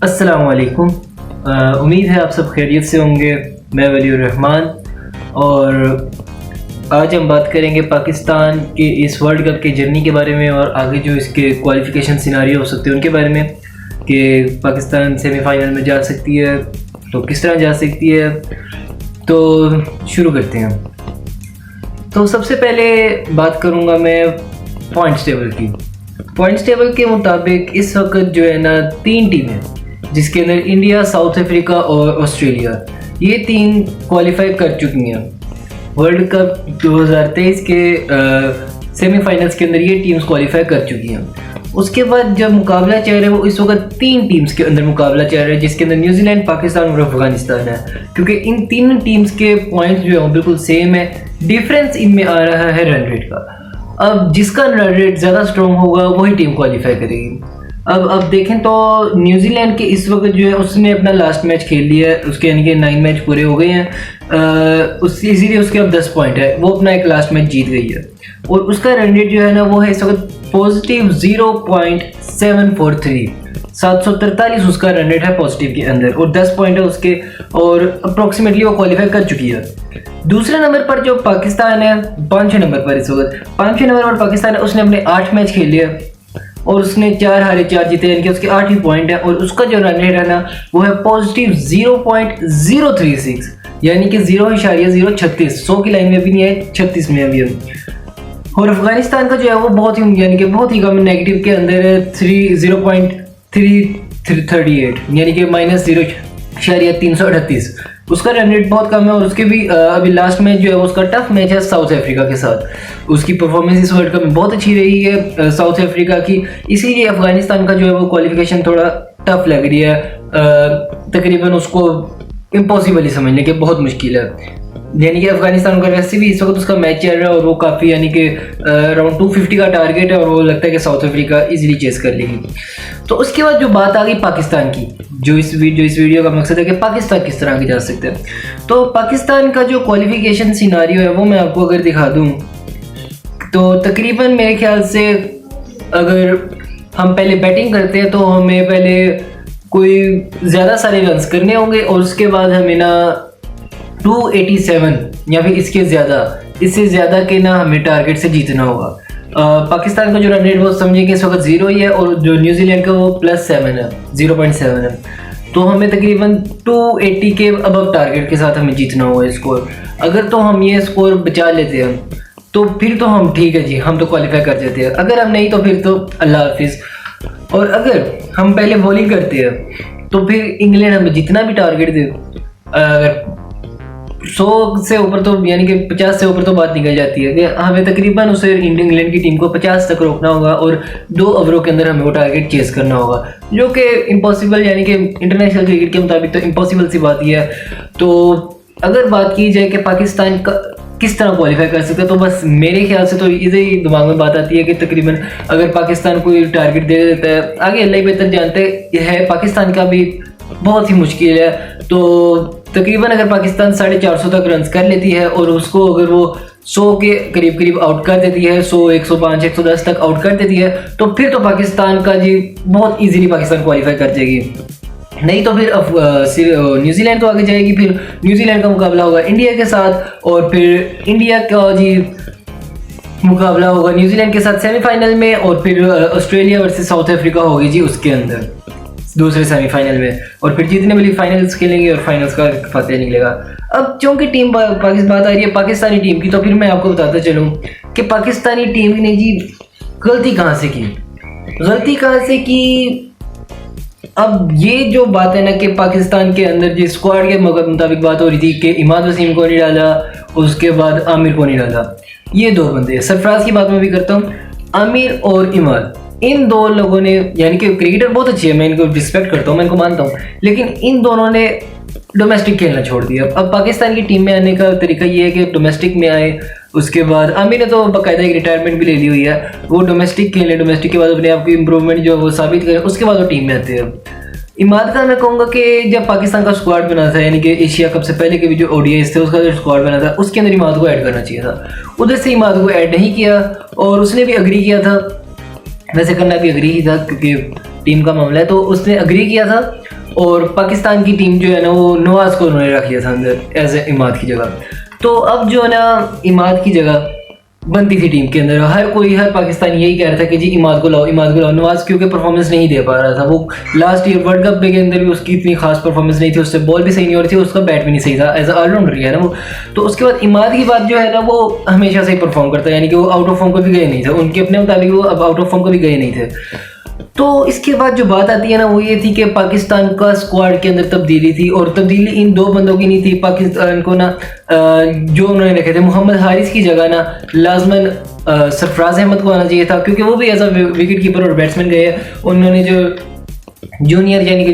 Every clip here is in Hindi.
अस्सलाम वालेकुम। उम्मीद है आप सब खैरियत से होंगे। मैं वलीउर रहमान और आज हम बात करेंगे पाकिस्तान के इस वर्ल्ड कप के जर्नी के बारे में और आगे जो इसके क्वालिफिकेशन सिनारियो हो सकते हैं उनके बारे में कि पाकिस्तान सेमीफाइनल में जा सकती है तो किस तरह जा सकती है। तो शुरू करते हैं। तो सबसे पहले बात करूँगा मैं पॉइंट्स टेबल की। पॉइंट्स टेबल के मुताबिक इस वक्त जो है ना 3 टीमें जिसके अंदर इंडिया, साउथ अफ्रीका और ऑस्ट्रेलिया, ये 3 क्वालिफाई कर चुकी हैं वर्ल्ड कप 2023 के सेमीफाइनल्स के अंदर। ये टीम्स क्वालिफाई कर चुकी हैं। उसके बाद जब मुकाबला चल रहा है वो इस वक्त 3 टीम्स के अंदर मुकाबला चल रहा है जिसके अंदर न्यूजीलैंड, पाकिस्तान और अफगानिस्तान है, क्योंकि इन 3 टीम्स के पॉइंट्स जो है बिल्कुल सेम है। डिफरेंस इनमें आ रहा है रन रेट का। अब जिसका रन रेट ज़्यादा स्ट्रॉन्ग होगा वही टीम क्वालिफाई करेगी। अब देखें तो न्यूजीलैंड के इस वक्त जो है उसने अपना लास्ट मैच खेल लिया है, उसके यानी कि 9 मैच पूरे हो गए हैं। इसीलिए उसके अब 10 पॉइंट है, वो अपना एक लास्ट मैच जीत गई है और उसका रन रेट जो है ना वो है इस वक्त पॉजिटिव 0.743। 743 उसका रन रेट है पॉजिटिव के अंदर और 10 पॉइंट है उसके और अप्रोक्सीमेटली वो क्वालिफाई कर चुकी है। दूसरे नंबर पर जो पाकिस्तान है, 5वें नंबर पर इस वक्त 5वें नंबर पर पाकिस्तान है, उसने अपने 8 मैच खेल लिया और उसने 4 हारे 4 जीते, यानी कि उसके 8 ही पॉइंट है और उसका जो रन रेट है ना वो है पॉजिटिव 0.036, यानी कि 0.036। 100 की लाइन में भी नहीं है, 36 में अभी है। और अफगानिस्तान का जो है वो बहुत ही यानी कि बहुत ही कम नेगेटिव के अंदर है, 0.338, यानी कि -0.338। उसका रन रेट बहुत कम है और उसके भी अभी लास्ट मैच जो है उसका टफ मैच है साउथ अफ्रीका के साथ। उसकी परफॉर्मेंस इस वर्ल्ड कप में बहुत अच्छी रही है साउथ अफ्रीका की, इसीलिए अफगानिस्तान का जो है वो क्वालिफिकेशन थोड़ा टफ लग रही है। तकरीबन उसको इम्पॉसिबल ही समझने के बहुत मुश्किल है, यानी कि अफगानिस्तान का वैसे भी इस वक्त उसका मैच चल रहा है और वो काफ़ी यानी कि अराउंड 250 का टारगेट है और वो लगता है कि साउथ अफ्रीका इजीली चेस कर लेगी। तो उसके बाद जो बात आ गई पाकिस्तान की, जो इस वीडियो का मकसद है कि पाकिस्तान किस तरह आगे जा सकते हैं। तो पाकिस्तान का जो क्वालिफिकेशन सिनारियो है वो मैं आपको अगर दिखा दूँ तो तकरीबन मेरे ख्याल से अगर हम पहले बैटिंग करते हैं तो हमें पहले कोई ज़्यादा सारे रन्स करने होंगे और उसके बाद हमें ना 287 या फिर इससे ज़्यादा के ना हमें टारगेट से जीतना होगा। पाकिस्तान का जो रन रेट वो समझिए कि इस वक्त 0 ही है और जो न्यूजीलैंड का वो +7 है, 0.7 है। तो हमें तकरीबन 280 के अबव टारगेट के साथ हमें जीतना होगा स्कोर। अगर तो हम ये स्कोर बचा लेते हैं तो फिर तो हम ठीक है जी, हम तो क्वालिफाई कर जाते हैं। अगर हम नहीं तो फिर तो अल्लाह हाफिज़। और अगर हम पहले बॉलिंग करते हैं तो फिर इंग्लैंड हमें जितना भी टारगेट दे, अगर 100 से ऊपर तो यानी कि 50 से ऊपर तो बात निकल जाती है कि हमें तकरीबन उसे इंग्लैंड की टीम को 50 तक रोकना होगा और 2 ओवरों के अंदर हमें वो टारगेट चेस करना होगा, जो कि इम्पॉसिबल, यानी कि इंटरनेशनल क्रिकेट के मुताबिक तो इम्पॉसिबल सी बात ही है। तो अगर बात की जाए कि पाकिस्तान का किस तरह क्वालिफाई कर सकते हैं तो बस मेरे ख्याल से तो इधर ही दिमाग में बात आती है कि तकरीबन अगर पाकिस्तान कोई टारगेट दे देता है, आगे अल्लाह ही बेहतर जानते हैं, पाकिस्तान का भी बहुत ही मुश्किल है। तो तकरीबन अगर पाकिस्तान 450 तक रन कर लेती है और उसको अगर वो 100 के करीब आउट कर देती है, 100, 105, 110 तक आउट कर देती है तो फिर तो पाकिस्तान का जी बहुत इजीली पाकिस्तान क्वालिफाई कर जाएगी। नहीं तो फिर न्यूजीलैंड तो आगे जाएगी, फिर न्यूजीलैंड का मुकाबला होगा इंडिया के साथ और फिर इंडिया का जी मुकाबला होगा न्यूजीलैंड के साथ सेमीफाइनल में और फिर ऑस्ट्रेलिया वर्सेस साउथ अफ्रीका होगी जी उसके अंदर दूसरे सेमीफाइनल में और फिर जीतने वाली फाइनल्स खेलेंगे और फाइनल्स का फतेह निकलेगा। अब क्योंकि टीम बात आ रही है पाकिस्तानी टीम की, तो फिर मैं आपको बताता चलूँ कि पाकिस्तानी टीम ने जी गलती कहाँ से की। अब ये जो बात है ना कि पाकिस्तान के अंदर जिस स्क्वाड के मुताबिक बात हो रही थी कि इमाद वसीम को नहीं डाला, उसके बाद आमिर को नहीं डाला, ये 2 बंदे, सरफराज की बात मैं भी करता हूँ, आमिर और इमाद, इन 2 लोगों ने, यानी कि क्रिकेटर बहुत अच्छी है, मैं इनको रिस्पेक्ट करता हूँ, मैं इनको मानता हूँ, लेकिन इन दोनों ने डोमेस्टिक खेलना छोड़ दिया। अब पाकिस्तान की टीम में आने का तरीका ये है कि डोमेस्टिक में आए, उसके बाद आमिर ने तो बाकायदा एक रिटायरमेंट भी ले ली हुई है, वो डोमेस्टिक खेलें, डोमेस्टिक के बाद अपने आप की इंप्रूवमेंट जो है वो साबित करें, उसके बाद वो टीम में आते हैं। इमाद खान मैं कहूँगा कि जब पाकिस्तान का स्क्वाड बना था, यानी कि एशिया कप से पहले के भी जो ओडीआईस थे उसका जो स्क्वाड बना था उसके अंदर इमाद को ऐड करना चाहिए था, उधर से इमाद को ऐड नहीं किया और उसने भी अग्री किया था, वैसे करना भी अग्री ही था क्योंकि टीम का मामला है, तो उसने अग्री किया था और पाकिस्तान की टीम जो है ना वो नवाज को उन्होंने रख लिया था अंदर एज ए इमाद की जगह। तो अब जो है ना इमाद की जगह बनती थी टीम के अंदर, हर पाकिस्तानी यही कह रहा था कि जी इमाद को लाओ, इमाद को लाओ। नवाज क्योंकि परफॉर्मेंस नहीं दे पा रहा था, वो लास्ट ईयर वर्ल्ड कप के अंदर भी उसकी इतनी खास परफॉर्मेंस नहीं थी, उससे बॉल भी सही नहीं हो रही थी, उसका बैट भी नहीं सही था, एज ऑलराउंडर है ना वो। तो उसके बाद इमाद की बात जो है ना वो हमेशा से ही परफॉर्म करता है, यानी कि वो आउट ऑफ फॉर्म को भी गए नहीं थे, उनके अपने मुताबिक वो अब आउट ऑफ फॉर्म को भी गए नहीं थे। तो इसके बाद जो बात आती है ना वो ये थी कि पाकिस्तान का स्क्वाड के अंदर तब्दीली थी, और तब्दीली इन दो बंदों की नहीं थी। पाकिस्तान को ना जो उन्होंने रखे थे मोहम्मद हारिस की जगह ना लाजमन सरफराज अहमद को आना चाहिए था, क्योंकि वो भी एज अ विकेट कीपर और बैट्समैन गए। उन्होंने जो जूनियर यानी कि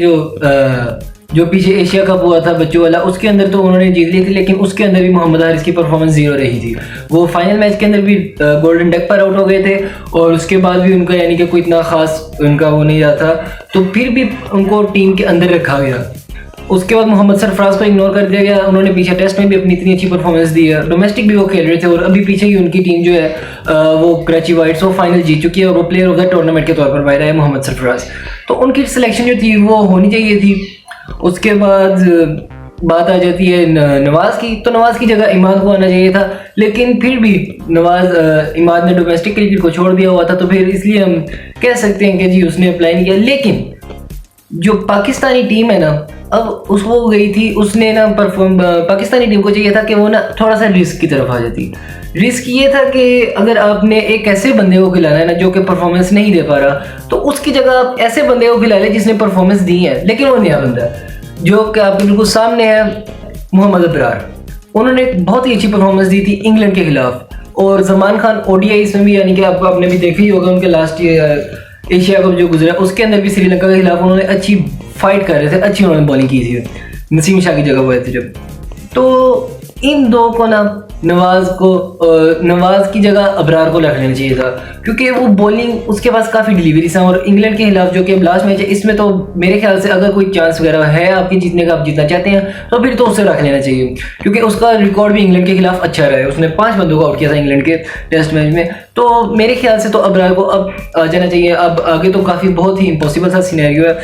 जो पीछे एशिया कप हुआ था बच्चों वाला, उसके अंदर तो उन्होंने जीत ली थी, लेकिन उसके अंदर भी मोहम्मद हारिस की परफॉर्मेंस जीरो रही थी। वो फाइनल मैच के अंदर भी गोल्डन डक पर आउट हो गए थे, और उसके बाद भी उनका यानी कि कोई इतना खास उनका वो नहीं रहा था, तो फिर भी उनको टीम के अंदर रखा गया। उसके बाद मोहम्मद सरफराज को इग्नोर कर दिया गया। उन्होंने पीछे टेस्ट में भी अपनी इतनी अच्छी परफॉर्मेंस दी है, डोमेस्टिक भी वो खेल रहे थे, और अभी पीछे ही उनकी टीम जो है वो कराची वाइट्स वो फाइनल जीत चुकी है, और वो प्लेयर ऑफ द टूर्नामेंट के तौर पर बाहर आए मोहम्मद सरफराज। तो उनकी सिलेक्शन जो थी वो होनी चाहिए थी। उसके बाद बात आ जाती है नवाज की, तो नवाज की जगह इमाद को आना चाहिए था, लेकिन फिर भी इमाद ने डोमेस्टिक क्रिकेट को छोड़ दिया हुआ था, तो फिर इसलिए हम कह सकते हैं कि जी उसने अप्लाई नहीं किया। लेकिन जो पाकिस्तानी टीम है ना, अब उसको गई थी, उसने ना पाकिस्तानी टीम को चाहिए था कि वो ना थोड़ा सा रिस्क की तरफ आ जाती। रिस्क ये था कि अगर आपने एक ऐसे बंदे को खिलाना है ना जो कि परफॉर्मेंस नहीं दे पा रहा, तो उसकी जगह आप ऐसे बंदे को खिला ले जिसने परफॉर्मेंस दी है, लेकिन वो नया बंदा है जो कि आपके बिल्कुल सामने है, मोहम्मद अबरार। उन्होंने एक बहुत ही अच्छी परफॉर्मेंस दी थी इंग्लैंड के खिलाफ, और जमान खान ओडीआई में भी, यानी कि आपने भी देखा ही होगा उनके लास्ट एशिया कप जो गुजरा उसके अंदर भी श्रीलंका के खिलाफ उन्होंने अच्छी फाइट कर रहे थे, अच्छी उन्होंने बॉलिंग की थी, नसीम शाह की जगह हुए थे जब। तो इन दो को ना नवाज की जगह अबरार को रख लेना चाहिए था, क्योंकि वो बॉलिंग उसके पास काफ़ी डिलीवरीज हैं, और इंग्लैंड के खिलाफ जो कि लास्ट मैच है इसमें तो मेरे ख्याल से अगर कोई चांस वगैरह है आपकी जीतने का, आप जीतना चाहते हैं, तो फिर तो उसे रख लेना चाहिए, क्योंकि उसका रिकॉर्ड भी इंग्लैंड के खिलाफ अच्छा रहा है। उसने 5 बंदों को आउट किया था इंग्लैंड के टेस्ट मैच में। तो मेरे ख्याल से तो अबरार को अब आ जाना चाहिए। अब आगे तो काफ़ी बहुत ही इम्पॉसिबल सा सिनेरियो है,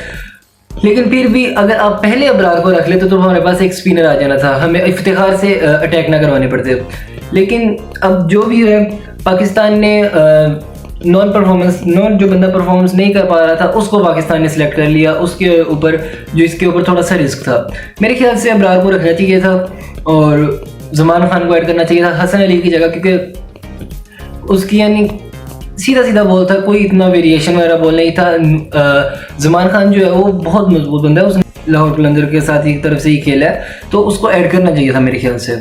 लेकिन फिर भी अगर आप पहले अबरार को रख लेते तो हमारे पास एक स्पिनर आ जाना था, हमें इफ्तिखार से अटैक ना करवाने पड़ते। लेकिन अब जो भी है, पाकिस्तान ने नॉन जो बंदा परफॉर्मेंस नहीं कर पा रहा था उसको पाकिस्तान ने सिलेक्ट कर लिया, उसके ऊपर जो इसके ऊपर थोड़ा सा रिस्क था। मेरे ख्याल से अबरार को रखना चाहिए था, और जमान खान को ऐड करना चाहिए था हसन अली की जगह, क्योंकि उसकी यानी सीधा बॉल था, कोई इतना वेरिएशन वगैरह बॉल नहीं था। जमान खान जो है वो बहुत मजबूत बंदा है, उसने लाहौर कलंदर के साथ एक तरफ से ही खेला है, तो उसको ऐड करना चाहिए था मेरे ख्याल से।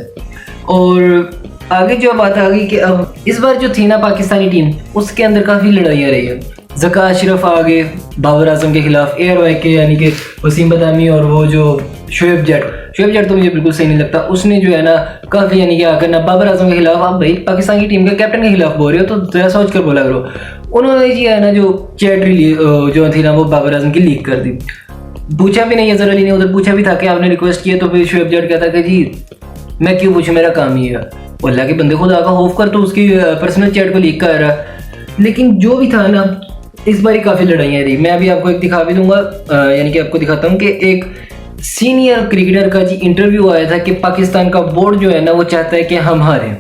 और आगे जो बात आ गई कि अब इस बार जो थी ना पाकिस्तानी टीम, उसके अंदर काफ़ी लड़ाइयाँ रही है। ज़का अशरफ आ गए बाबर आजम के खिलाफ, एयर के यानी कि वसीम बदामी, और वो जो शोएब जट तो मुझे बिल्कुल सही नहीं लगता। उसने जो है ना काफ़ी यानी कि आकर ना बाबर आजम के खिलाफ, आप भाई पाकिस्तान की टीम के कैप्टन के खिलाफ बोल रहे हो तो जरा सोच कर बोला करो। उन्होंने जी है ना जो चैट जो थी ना वो बाबर आजम की लीक कर दी। पूछा भी नहीं अजहर अली ने, उधर पूछा भी था कि आपने रिक्वेस्ट किया, तो फिर शोएब जट कहता कि जी मैं क्यों पूछूं, मेरा काम ही है। अल्लाह के बंदे खुद आका खौफ कर, तो उसकी पर्सनल चैट को लीक कर रहा। लेकिन जो भी था ना, इस बार काफ़ी लड़ाइयाँ रही। मैं अभी आपको एक दिखा भी दूंगा, यानी कि आपको दिखाता हूँ कि एक सीनियर क्रिकेटर का जी इंटरव्यू आया था कि पाकिस्तान का बोर्ड जो है ना वो चाहता है कि हम हारें।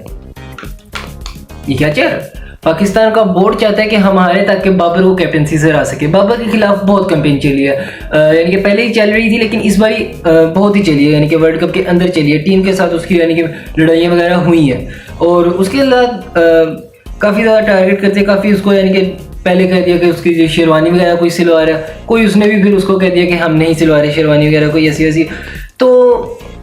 ये क्या चाह रहा है? पाकिस्तान का बोर्ड चाहता है कि हम हारे ताकि बाबर को कैप्टनसी से हरा सके। बाबर के खिलाफ बहुत कैंपेन चली है, यानी कि पहले ही चल रही थी, लेकिन इस बारी बहुत ही चली है, यानी कि वर्ल्ड कप के अंदर चली है। टीम के साथ उसकी यानी कि लड़ाइयाँ वगैरह हुई हैं, और उसके अलावा काफ़ी ज़्यादा टारगेट करते, काफ़ी उसको यानी कि पहले कह दिया कि उसकी जो शेरवानी वगैरह कोई सिलवा रहा है, कोई उसने भी फिर उसको कह दिया कि हम नहीं सिलवा रहे शेरवानी वगैरह कोई ऐसी। तो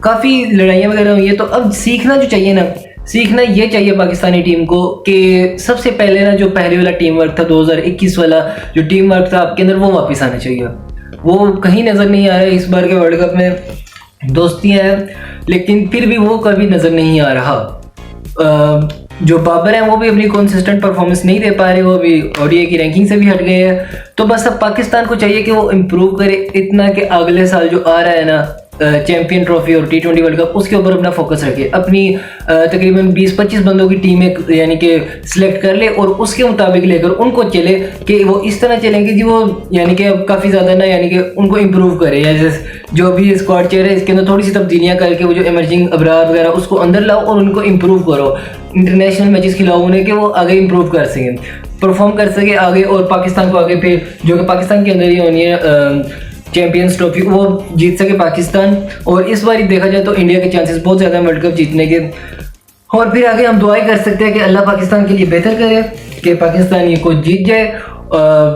काफ़ी लड़ाइयाँ वगैरह हुई है। तो अब सीखना जो चाहिए ना, सीखना ये चाहिए पाकिस्तानी टीम को कि सबसे पहले ना जो पहले वाला टीम वर्क था 2021 वाला जो टीम वर्क था आपके अंदर, वो वापस आना चाहिए। वो कहीं नज़र नहीं आ रहा है इस बार के वर्ल्ड कप में। दोस्तियाँ हैं लेकिन फिर भी वो कभी नज़र नहीं आ रहा। जो बाबर हैं वो भी अपनी कंसिस्टेंट परफॉर्मेंस नहीं दे पा रहे, वो भी ओडीआई की रैंकिंग से भी हट गए हैं। तो बस अब पाकिस्तान को चाहिए कि वो इम्प्रूव करे इतना कि अगले साल जो आ रहा है ना चैंपियन ट्रॉफी और T20 वर्ल्ड कप, उसके ऊपर अपना फोकस रखे। अपनी तकरीबन 20-25 बंदों की टीम एक यानी कि सिलेक्ट कर ले और उसके मुताबिक लेकर उनको चले कि वो इस तरह चलेंगे जी वो यानी कि काफ़ी ज़्यादा ना यानी कि उनको इम्प्रूव करे, या जैसे जो भी स्क्वाड चेयर है इसके अंदर थोड़ी सी तब्दीलियाँ करके वो जो इमर्जिंग अबरार वगैरह उसको अंदर लाओ और उनको इम्प्रूव करो, इंटरनेशनल मैचेस खिलाओ उन्हें कि वो आगे इम्प्रूव कर सकें, परफॉर्म कर सके आगे, और पाकिस्तान को आगे फिर जो कि पाकिस्तान के अंदर ही होनी है चैंपियंस ट्रॉफी वो जीत सके पाकिस्तान। और इस बार देखा जाए तो इंडिया के चांसेस बहुत ज़्यादा वर्ल्ड कप जीतने के, और फिर आगे हम दुआएं कर सकते हैं कि अल्लाह पाकिस्तान के लिए बेहतर करे कि पाकिस्तान ये को जीत जाए,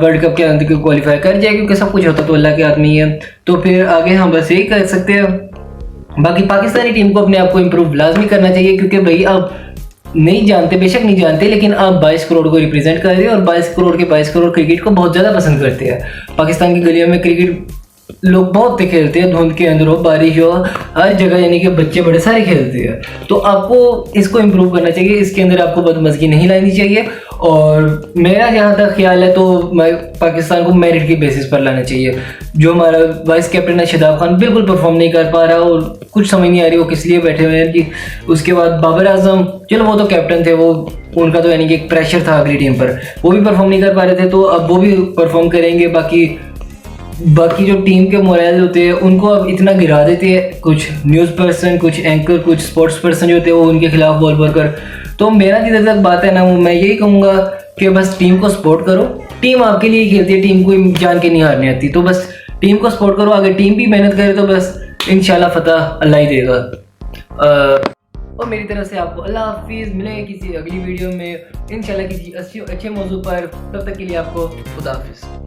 वर्ल्ड कप के अंदर क्वालिफाई कर जाए, क्योंकि सब कुछ होता तो अल्लाह के हाथ में ही है। तो फिर आगे हम बस यही कर सकते हैं। बाकी पाकिस्तानी टीम को अपने आप को इम्प्रूव लाजमी करना चाहिए, क्योंकि भाई आप नहीं जानते, बेशक नहीं जानते, लेकिन आप 22 करोड़ को रिप्रेजेंट कर रहे हैं और 22 करोड़ के 22 करोड़ क्रिकेट को बहुत ज़्यादा पसंद करते हैं। पाकिस्तान की गलियों में क्रिकेट लोग बहुत खेलते हैं, धुंध के अंदर हो, बारिश हो, हर जगह यानी कि बच्चे बड़े सारे खेलते हैं। तो आपको इसको इम्प्रूव करना चाहिए, इसके अंदर आपको बदमज़गी नहीं लानी चाहिए। और मेरा जहाँ तक ख्याल है तो पाकिस्तान को मेरिट की बेसिस पर लाना चाहिए। जो हमारा वाइस कैप्टन है शादाब खान बिल्कुल परफॉर्म नहीं कर पा रहा और कुछ समझ नहीं आ रही वो किस लिए बैठे हुए हैं कि। उसके बाद बाबर आजम, चलो वो तो कैप्टन थे, वो उनका तो यानी कि एक प्रेशर था अगली टीम पर, वो भी परफॉर्म नहीं कर पा रहे थे, तो अब वो भी परफॉर्म करेंगे। बाकी जो टीम के मोरल होते हैं उनको अब इतना गिरा देते हैं कुछ न्यूज़ पर्सन, कुछ एंकर, कुछ स्पोर्ट्स पर्सन जो होते हैं वो उनके खिलाफ बोल कर। तो मेरा जिधर तक बात है ना, वो मैं यही कहूँगा कि बस टीम को सपोर्ट करो, टीम आपके लिए खेलती है, टीम को जान के नहीं हारनी आती, तो बस टीम को सपोर्ट करो। अगर टीम भी मेहनत करे तो बस इंशाल्लाह फतह अल्लाह ही देगा। और मेरी तरफ से आपको अल्लाह हाफिज़, मिलेंगे किसी अगली वीडियो में इंशाल्लाह किसी अच्छे मौजू पर। तब तक के लिए आपको खुदा हाफिज़।